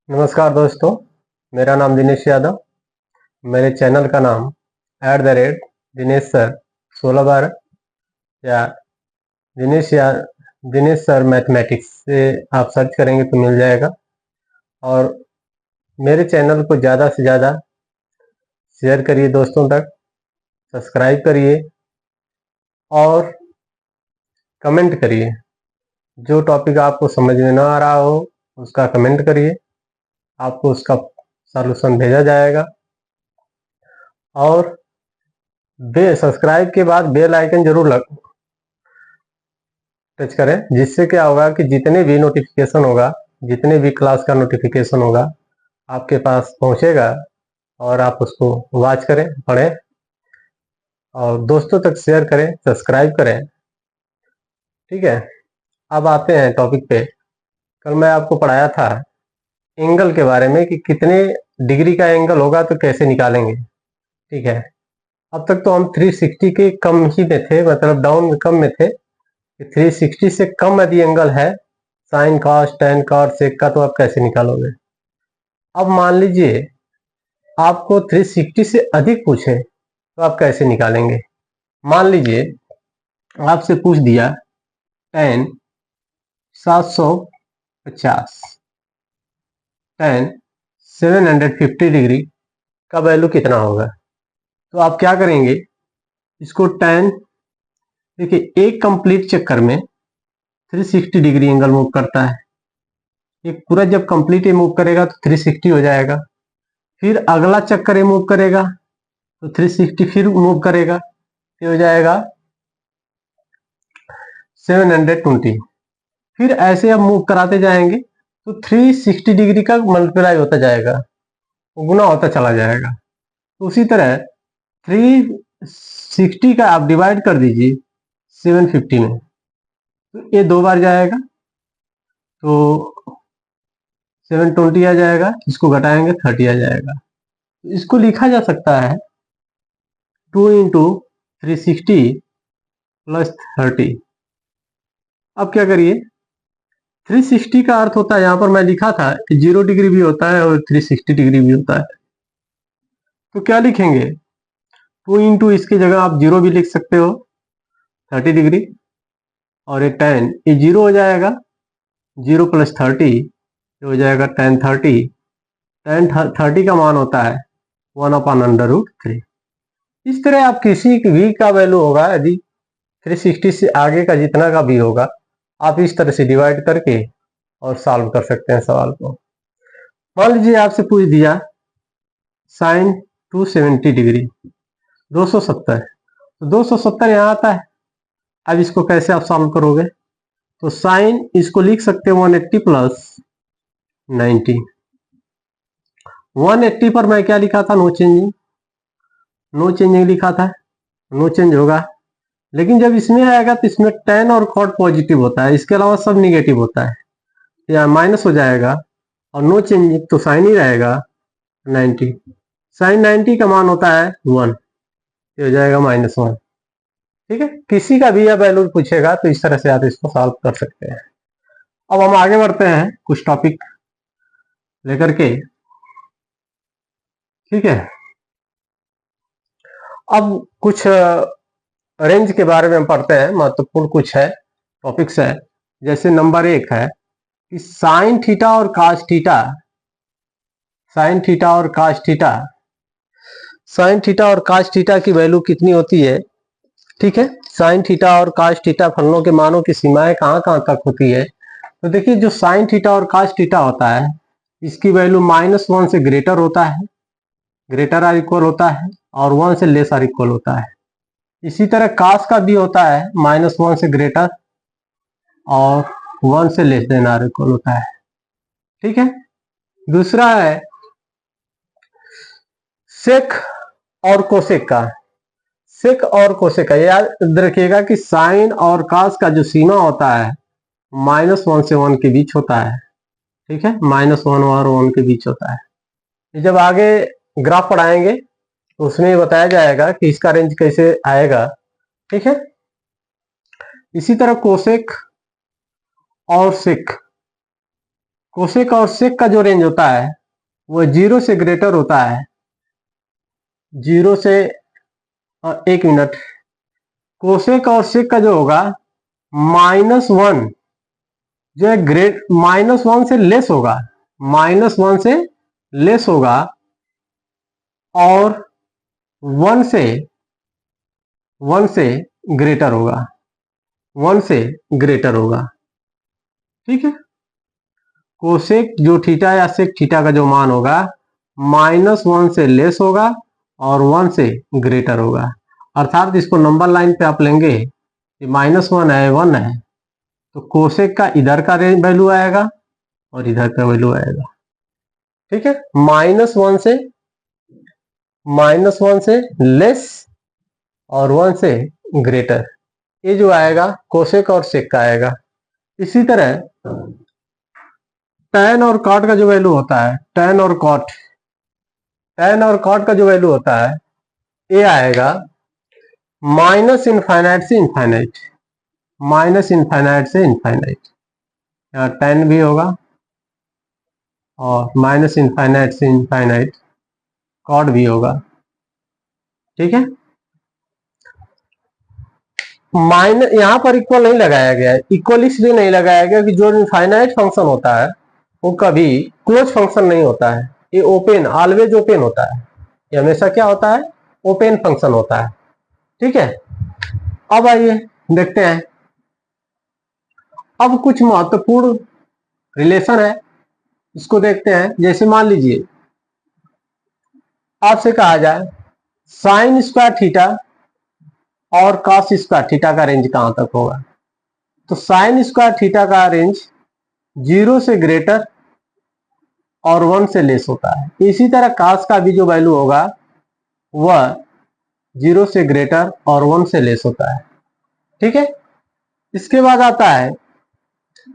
नमस्कार दोस्तों, मेरा नाम दिनेश यादव। मेरे चैनल का नाम दिनेश सर 16 12 या दिनेश सर मैथमेटिक्स से आप सर्च करेंगे तो मिल जाएगा। और मेरे चैनल को ज़्यादा से ज़्यादा शेयर करिए दोस्तों तक, सब्सक्राइब करिए और कमेंट करिए। जो टॉपिक आपको समझ में ना आ रहा हो उसका कमेंट करिए, आपको उसका सॉल्यूशन भेजा जाएगा। और सब्सक्राइब के बाद बेल आइकन जरूर टच करें, जिससे क्या होगा कि जितने भी नोटिफिकेशन होगा, जितने भी क्लास का नोटिफिकेशन होगा आपके पास पहुंचेगा और आप उसको वॉच करें, पढ़ें और दोस्तों तक शेयर करें, सब्सक्राइब करें। ठीक है, अब आते हैं टॉपिक पे। कल मैं आपको पढ़ाया था एंगल के बारे में कि कितने डिग्री का एंगल होगा तो कैसे निकालेंगे। ठीक है, अब तक तो हम 360 के कम ही में थे, मतलब डाउन में कम में थे। 360 से कम यदि एंगल है, sine cos tan cot sec का, तो आप कैसे निकालोगे। अब मान लीजिए आपको 360 से अधिक पूछे तो आप कैसे निकालेंगे। मान लीजिए आपसे पूछ दिया टेन 750 टेन 750 डिग्री का वैल्यू कितना होगा। तो आप क्या करेंगे, इसको टेन, देखिए एक कंप्लीट चक्कर में 360 डिग्री एंगल मूव करता है। एक पूरा जब कंप्लीट मूव करेगा तो 360 हो जाएगा। फिर अगला चक्कर मूव करेगा तो 360 फिर मूव करेगा, ये हो जाएगा 720। फिर ऐसे अब मूव कराते जाएंगे तो 360 डिग्री का मल्टीप्लाई होता जाएगा, गुना होता चला जाएगा। तो उसी तरह 360 का आप डिवाइड कर दीजिए 750 में, तो ये 2 बार जाएगा तो 720 आ जाएगा, इसको घटाएंगे 30 आ जाएगा। तो इसको लिखा जा सकता है 2 इंटू 360 प्लस 30। अब क्या करिए, 360 का अर्थ होता है, यहां पर मैं लिखा था 0 डिग्री भी होता है और 360 डिग्री भी होता है। तो क्या लिखेंगे, 2 इंटू इसकी जगह आप 0 भी लिख सकते हो 30 डिग्री, और ये 10, ये 0 हो जाएगा, 0 प्लस 30 हो जाएगा 10 30। 10 30 का मान होता है 1/√3। इस तरह आप किसी भी का वैल्यू होगा, यदि 360 से आगे का जितना का भी होगा, आप इस तरह से डिवाइड करके और सॉल्व कर सकते हैं सवाल को। मान लीजिए आपसे पूछ दिया साइन 270 डिग्री 270, तो 270 यहाँ आता है। अब इसको कैसे आप सॉल्व करोगे, तो साइन इसको लिख सकते हैं 180 प्लस 90। 180 पर मैं क्या लिखा था, नो चेंजिंग, नो चेंजिंग लिखा था, नो चेंज होगा। लेकिन जब इसमें आएगा तो इसमें टेन और कॉट पॉजिटिव होता है, इसके अलावा सब निगेटिव होता है, या माइनस हो जाएगा, और नो चेंजिंग तो साइन ही रहेगा 90। साइन 90 का मान होता है 1, ये हो जाएगा -1। ठीक है, किसी का भी यह वैल्यू पूछेगा तो इस तरह से आप इसको सॉल्व कर सकते हैं। अब हम आगे बढ़ते हैं कुछ टॉपिक लेकर के। ठीक है, अब कुछ रेंज के बारे में हम पढ़ते हैं, महत्वपूर्ण कुछ है टॉपिक्स है। जैसे नंबर 1 है कि साइन थीटा और कास थीटा, साइन थीटा और कास थीटा, साइन थीटा और कास थीटा की वैल्यू कितनी होती है। ठीक है, साइन थीटा और कास थीटा फलनों के मानों की सीमाएं कहां कहां तक होती है। तो देखिए, जो साइन थीटा और कास थीटा होता है, इसकी वैल्यू -1 से ग्रेटर होता है, ग्रेटर आर इक्वल होता है, और 1 से लेस आर इक्वल होता है। इसी तरह कास का भी होता है, -1 से ग्रेटर और 1 से लेस देन आर इक्वल होता है। ठीक है, दूसरा है सेक और कोसेक का। सेक और कोसेक का याद रखिएगा कि साइन और कास का जो सीमा होता है -1 से 1 के बीच होता है। ठीक है, -1 और 1 के बीच होता है। जब आगे ग्राफ पढ़ाएंगे तो उसमें बताया जाएगा कि इसका रेंज कैसे आएगा। ठीक है, इसी तरह कोसेक और सेक, कोसेक और सेक का जो रेंज होता है वो 0 से ग्रेटर होता है, 0 से 1 मिनट, कोसेक और सेक का जो होगा -1 जो है -1 से लेस होगा, -1 से लेस होगा और 1 से ग्रेटर होगा, 1 से ग्रेटर होगा। ठीक है, कोसेक जो थीटा या सेक थीटा का जो मान होगा -1 से लेस होगा और 1 से ग्रेटर होगा। अर्थात इसको नंबर लाइन पे आप लेंगे कि -1 है 1 है, तो कोसेक का इधर का वैल्यू आएगा और इधर का वैल्यू आएगा। ठीक है, -1 से लेस और 1 से ग्रेटर, ये जो आएगा कोसेक और सेक का आएगा। इसी तरह tan और cot का जो वैल्यू होता है, tan और cot का जो वैल्यू होता है ये आएगा -इनफाइनाइट से इनफाइनाइट, -इनफाइनाइट से इनफाइनाइट, यहाँ tan भी होगा और -इनफाइनाइट से इनफाइनाइट cot भी होगा। ठीक है, यहाँ पर इक्वल नहीं लगाया गया है, इक्वल इसलिए नहीं लगाया गया कि जो इनफाइनाइट फंक्शन होता है वो कभी क्लोज फंक्शन नहीं होता है, ये ओपन, ऑलवेज ओपन होता है, ये हमेशा क्या होता है, ओपन फंक्शन होता है। ठीक है, अब आइए देखते हैं, अब कुछ महत्वपूर्ण रिलेशन है इसको देखते हैं। जैसे मान लीजिए आपसे कहा जाए साइन स्क्वायर थीटा और कॉस स्क्वायर थीटा का रेंज कहां तक होगा, तो साइन स्क्वायर थीटा का रेंज 0 से ग्रेटर और 1 से लेस होता है। इसी तरह कॉस का भी जो वैल्यू होगा वह 0 से ग्रेटर और 1 से लेस होता है। ठीक है, इसके बाद आता है,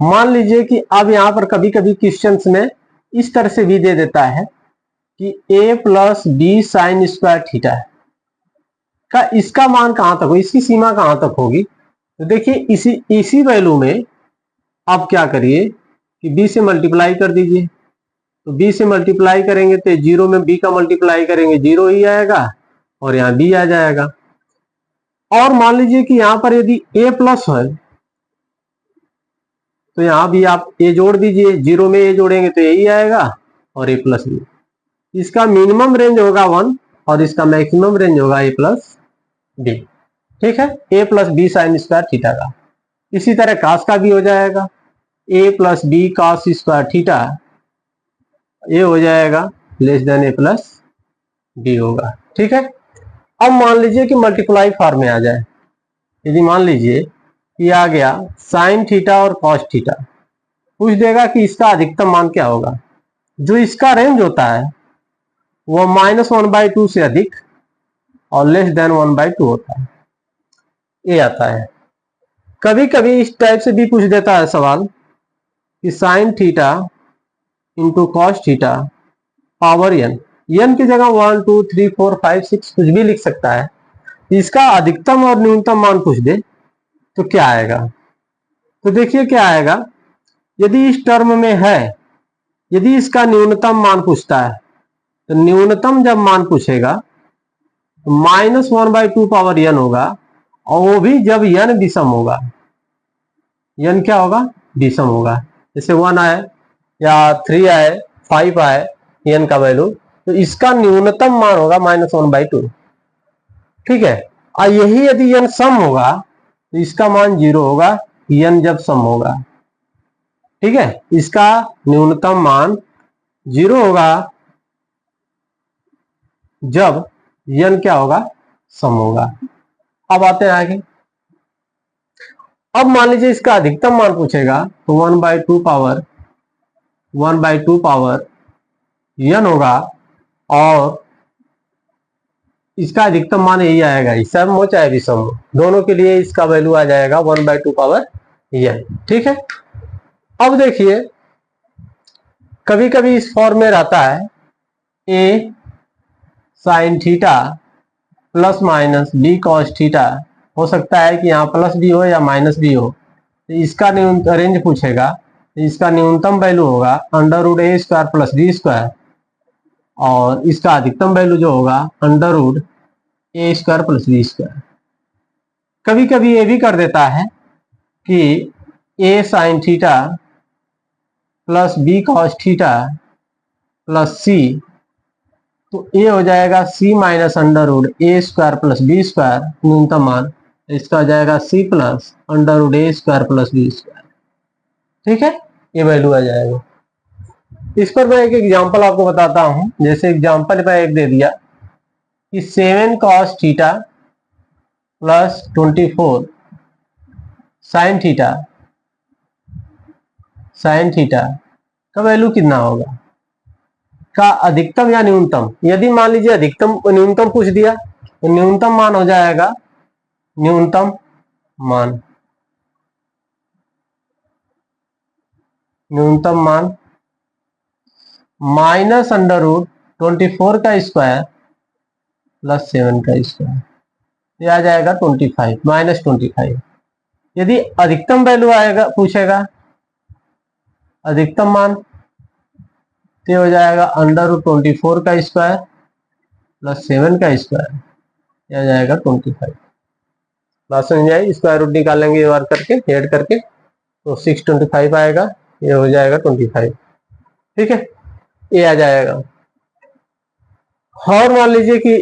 मान लीजिए कि अब यहां पर कभी कभी क्वेश्चंस में इस तरह से भी दे देता है कि a plus B sine square theta का इसका मान कहां तक होगी, इसकी सीमा कहां तक होगी। तो देखिए इसी वैल्यू में आप क्या करिए कि b से मल्टीप्लाई कर दीजिए, तो b से मल्टीप्लाई करेंगे तो 0 में b का मल्टीप्लाई करेंगे 0 ही आएगा और यहाँ b आ जाएगा। और मान लीजिए कि यहाँ पर यदि a प्लस है तो यहाँ भी आप a जोड़ दीजिए, 0 में a जोड़ेंगे तो यही आएगा और a प्लस b। इसका मिनिमम रेंज होगा 1 और इसका मैक्सिमम रेंज होगा a प्लस b। ठीक है, a plus B sine square theta का। इसी तरह cos का भी हो जाएगा, a plus B cos square theta, ये हो जाएगा less than a plus B होगा। ठीक है, अब मान लीजिए कि मल्टीप्लाई फॉर्म में आ जाए, यदि मान लीजिए कि आ गया साइन थीटा और कॉस थीटा, पूछ देगा कि इसका अधिकतम मान क्या होगा। जो इसका रेंज होता है वो -1/2 से अधिक और लेस देन 1/2 होता है, ये आता है। कभी कभी इस टाइप से भी पूछ देता है सवाल कि sine theta into cos theta power n की जगह 1 2 3 4 5 6 कुछ भी लिख सकता है। इसका अधिकतम और न्यूनतम मान पूछ दे तो क्या आएगा, तो देखिए क्या आएगा। यदि इस टर्म में है, यदि इसका न्यूनतम मान पूछता है तो न्यूनतम जब मान पूछेगा तो -1/2 पावर n होगा, और वो भी जब n विषम होगा। n क्या होगा, विषम होगा। जैसे 1 आए या 3 आए 5 आए n का वैल्यू, तो इसका न्यूनतम मान होगा -1/2। ठीक है, और यही यदि n सम होगा तो इसका मान 0 होगा, n जब सम होगा। ठीक है, इसका न्यूनतम मान 0 होगा जब n क्या होगा, सम होगा। अब आते हैं आगे, अब मान लीजिए इसका अधिकतम मान पूछेगा तो 1/2 पावर n होगा और इसका अधिकतम मान यही आएगा, सम हो चाहे विषम हो, दोनों के लिए इसका वैल्यू आ जाएगा 1/2 पावर n। ठीक है, अब देखिए कभी कभी इस फॉर्म में रहता है a sign theta plus minus b cos theta, हो सकता है कि यहाँ प्लस भी हो या माइनस भी हो, तो इसका रेंज पूछेगा इसका न्यूनतम वैल्यू होगा under root A square plus D square, और इसका अधिकतम वैल्यू जो होगा under root A square plus B square. कभी कभी ये भी कर देता है कि A sine theta plus B cos theta plus C, तो ए हो जाएगा C minus under root A square plus B square न्यूनतम मान, इसका हो जाएगा C plus under root A square plus B square. ठीक है, ये वैल्यू आ जाएगा। इस पर मैं एक एग्जांपल आपको बताता हूं। जैसे एग्जांपल मैं एक दे दिया कि 7 cos theta plus 24 sine theta का वैल्यू कितना होगा, का अधिकतम या न्यूनतम। यदि मान लीजिए अधिकतम न्यूनतम पूछ दिया तो न्यूनतम मान हो जाएगा न्यूनतम मान माइनस अंडर रूट 24 का स्क्वायर प्लस 7 का स्क्वायर, ये आ जाएगा 25 माइनस 25। यदि अधिकतम वैल्यू आएगा पूछेगा अधिकतम मान, तो हो जाएगा अंडर रूट 24 का स्क्वायर प्लस 7 का स्क्वायर, यह आ जाएगा 25। बात समझ आई। स्क्वायर रूट निकालेंगे बार करके ऐड करके तो 625 आएगा, ये हो जाएगा 25। ठीक है, ये आ जाएगा। और मान लीजिए कि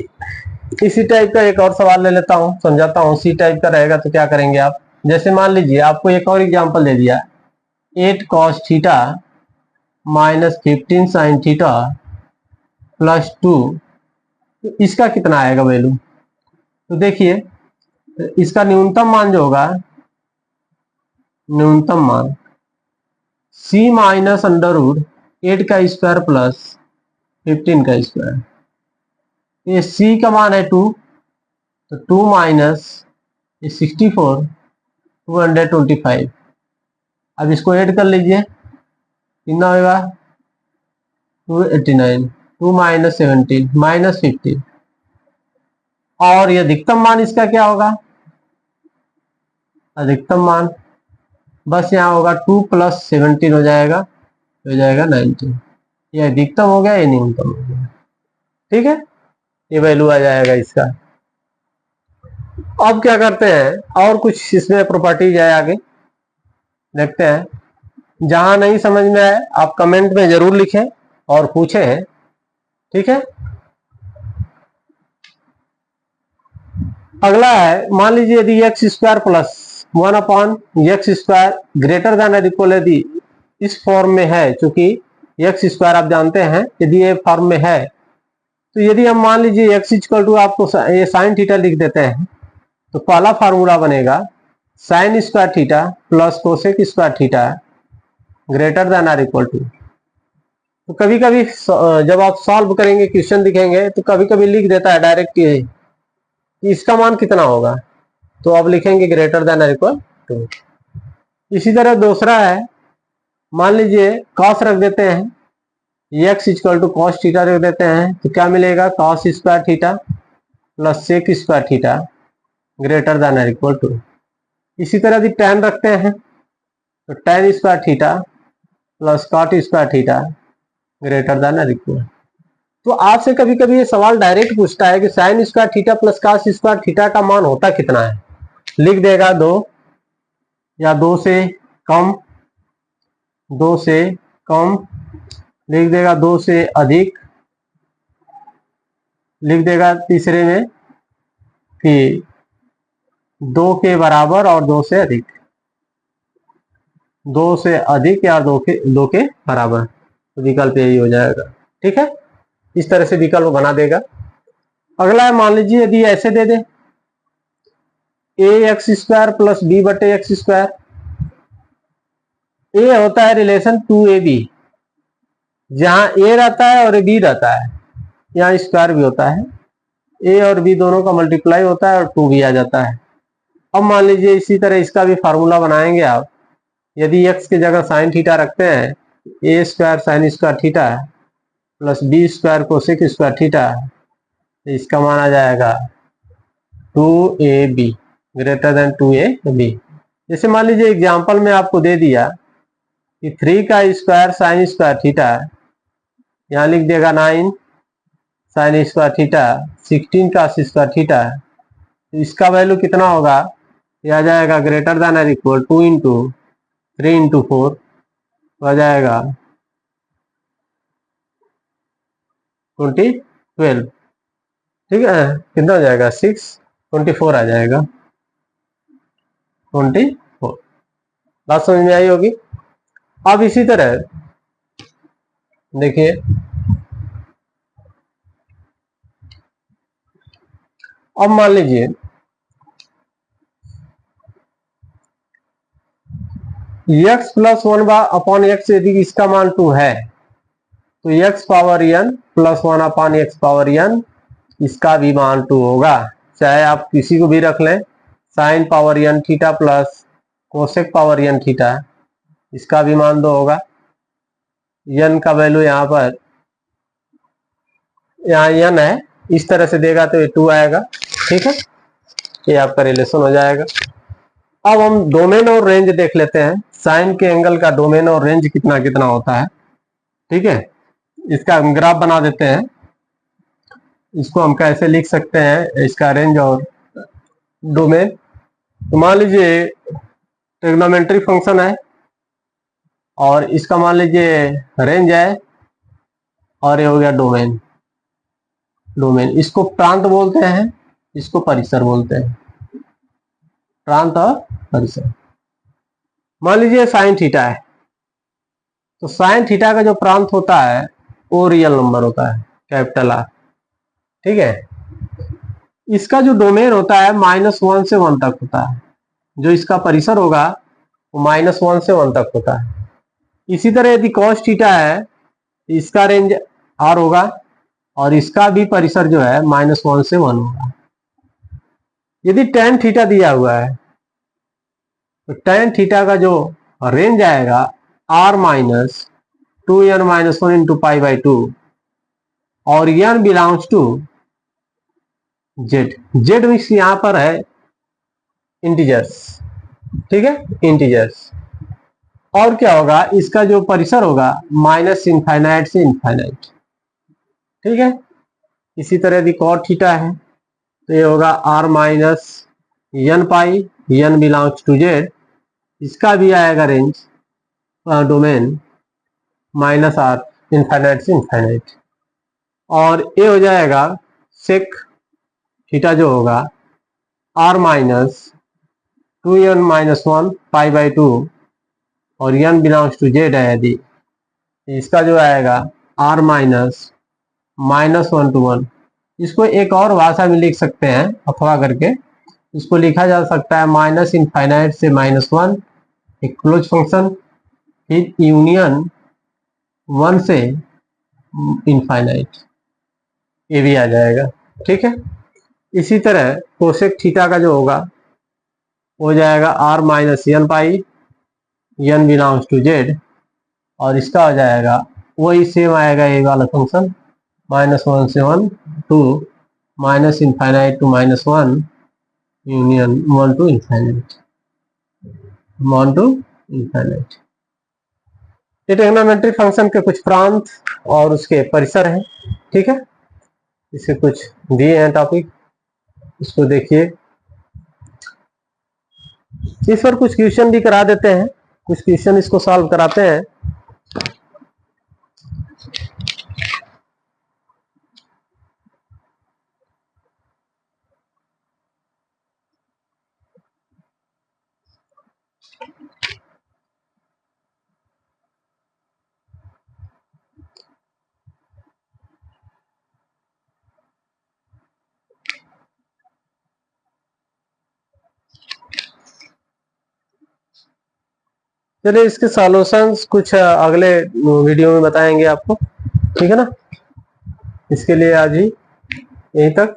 इसी टाइप का एक और सवाल ले लेता हूं, समझाता हूं। सी टाइप का रहेगा तो क्या करेंगे आप, जैसे मान लीजिए आपको एक और एग्जांपल दे दिया 8 cos theta minus 15 sign theta plus 2, तो इसका कितना आएगा वैल्यू। तो देखिए इसका न्यूनतम मान जो होगा, न्यूनतम मान c माइनस अंडर रूट 8 का स्क्वायर प्लस 15 का स्क्वायर, ये c का मान है 2, तो 2 माइनस 64 225। अब इसको ऐड कर लीजिए, कितना होगा 289, 2 माइनस 17 माइनस 50। और ये अधिकतम मान इसका क्या होगा, अधिकतम मान बस यहाँ होगा 2 प्लस 17 हो जाएगा 19। ये अधिकतम हो गया, ये न्यूनतम हो गया। ठीक है, ये वैल्यू आ जाएगा इसका। अब क्या करते हैं, और कुछ इसमें प्रॉपर्टीज है, आगे देखते हैं। जहां नहीं समझ में आए आप कमेंट में जरूर लिखें और पूछें। ठीक है, अगला है, मान लीजिए यदि x square plus 1/x² greater than और इक्वल यदि इस फॉर्म में है, चूंकि एक्स स्क्वायर आप जानते हैं यदि ये फॉर्म में है, तो यदि हम मान लीजिए एक्स इक्वल टू आपको ये साइन थीटा लिख देते हैं, तो पहला फार्मूला बनेगा sign square theta plus cosec square theta greater than और इक्वल टू। तो कभी कभी जब आप सॉल्व करेंगे, क्वेश्चन दिखेंगे, तो कभी कभी लिख देता है डायरेक्ट कि इसका मान कितना होगा, तो आप लिखेंगे ग्रेटर देन और इक्वल टू। इसी तरह दूसरा है, मान लीजिए कॉस रख देते हैं, X equal to cos theta रख देते हैं, तो क्या मिलेगा cos square theta plus sec square theta greater than और इक्वल टू। इसी तरह यदि tan रखते हैं तो tan square theta plus cot square theta greater than और इक्वल। तो आपसे कभी कभी ये सवाल डायरेक्ट पूछता है कि sign square theta plus cos square theta का मान होता कितना है। लिख देगा 2 या 2 से कम, 2 से कम, लिख देगा 2 से अधिक, लिख देगा तीसरे में कि 2 के बराबर और 2 से अधिक, 2 से अधिक या 2 के बराबर, तो विकल्प यही हो जाएगा। ठीक है, इस तरह से विकल्प बना देगा। अगला है, मान लीजिए यदि ऐसे दे दे ax² प्लस b/x², ए होता है रिलेशन 2ab, जहां ए रहता है और बी रहता है, यहाँ स्क्वायर भी होता है, ए और बी दोनों का मल्टीप्लाई होता है और 2 भी आ जाता है। अब मान लीजिए इसी तरह इसका भी फार्मूला बनाएंगे आप। यदि x की जगह साइन थीटा रखते हैं, a² sign square theta plus b² cosec square theta, इसका मान आ जाएगा 2ab ग्रेटर देन 2ab। जैसे मान लीजिए एग्जांपल में आपको दे दिया कि 3 का स्क्वायर साइन स्क्वायर थीटा, यहाँ लिख देगा 9 साइन स्क्वायर थीटा, 16 का स्क्वायर थीटा, तो इसका वैल्यू कितना होगा, ये आ जाएगा ग्रेटर देन और इक्वल 2 इंटू 3 इंटू 4 हो जाएगा 12। ठीक है, कितना हो जाएगा 624 आ जाएगा 24। बात समझ में आई होगी। अब इसी तरह देखिए, अब मान लीजिए x प्लस 1/x यदि इसका मान 2 है तो x power n plus 1/x power n इसका भी मान 2 होगा। चाहे आप किसी को भी रख लें, sine power n theta plus cosec power n theta, इसका भी मान 2 होगा। n का वैल्यू यहाँ पर, यहाँ n है, इस तरह से देगा तो ये 2 आएगा। ठीक है, ये आपका रिलेशन हो जाएगा। अब हम डोमेन और रेंज देख लेते हैं, साइन के एंगल का डोमेन और रेंज कितना कितना होता है। ठीक है, इसका हम ग्राफ बना देते हैं। इसको हम कैसे लिख सकते हैं, इसका रेंज और डोमेन। तो मान लीजिए ट्रिग्नोमेट्री फंक्शन है और इसका मान लीजिए रेंज है और ये हो गया डोमेन। इसको प्रांत बोलते हैं, इसको परिसर बोलते हैं, प्रांत और परिसर। मान लीजिए साइन थीटा है, तो साइन थीटा का जो प्रांत होता है वो रियल नंबर होता है, कैपिटल आर। ठीक है, इसका जो डोमेन होता है -1 से 1 तक होता है, जो इसका परिसर होगा वो -1 से 1 तक होता है। इसी तरह यदि cos थीटा है, इसका रेंज r होगा और इसका भी परिसर जो है -1 से 1 होगा। यदि tan थीटा दिया हुआ है तो tan थीटा का जो रेंज आएगा r माइनस 2n-1 इंटू π/2 और n belongs to z mix यहां पर है इंटीजर्स। ठीक है, इंटीजर्स। और क्या होगा, इसका जो परिसर होगा -∞ से इनफाइनाइट। ठीक है, इसी तरह यदि cot थीटा है तो ये होगा r minus n pi, n belongs to z, इसका भी आएगा रेंज डोमेन -r इनफाइनाइट से इनफाइनाइट। और ये हो जाएगा सेक थीटा जो होगा r माइनस 2n-1 π/2 और n बिलोंग्स टू z है यदि, इसका जो आएगा r माइनस -1 to 1। इसको एक और भाषा में लिख सकते हैं अथवा करके, इसको लिखा जा सकता है -∞ से -1 एक क्लोज फंक्शन, फिर यूनियन 1 से इनफाइनाइट, ये भी आ जाएगा। ठीक है, इसी तरह कोसेक थीटा का जो होगा हो जाएगा r minus n pi, n belongs to z, और इसका हो जाएगा वही सेम आएगा ये वाला फंक्शन, -1 से 1 to -∞ to -1 union 1 to infinite, 1 to infinite. ये ट्रिग्नोमेट्री फंक्शन के कुछ प्रांत और उसके परिसर हैं। ठीक है, इसे कुछ दिए हैं टॉपिक, इसको देखिए। इस पर कुछ क्वेश्चन भी करा देते हैं, कुछ क्वेश्चन इसको सॉल्व कराते हैं। चलिए इसके सॉल्यूशंस कुछ अगले वीडियो में बताएंगे आपको। ठीक है ना, इसके लिए आज ही यहीं तक।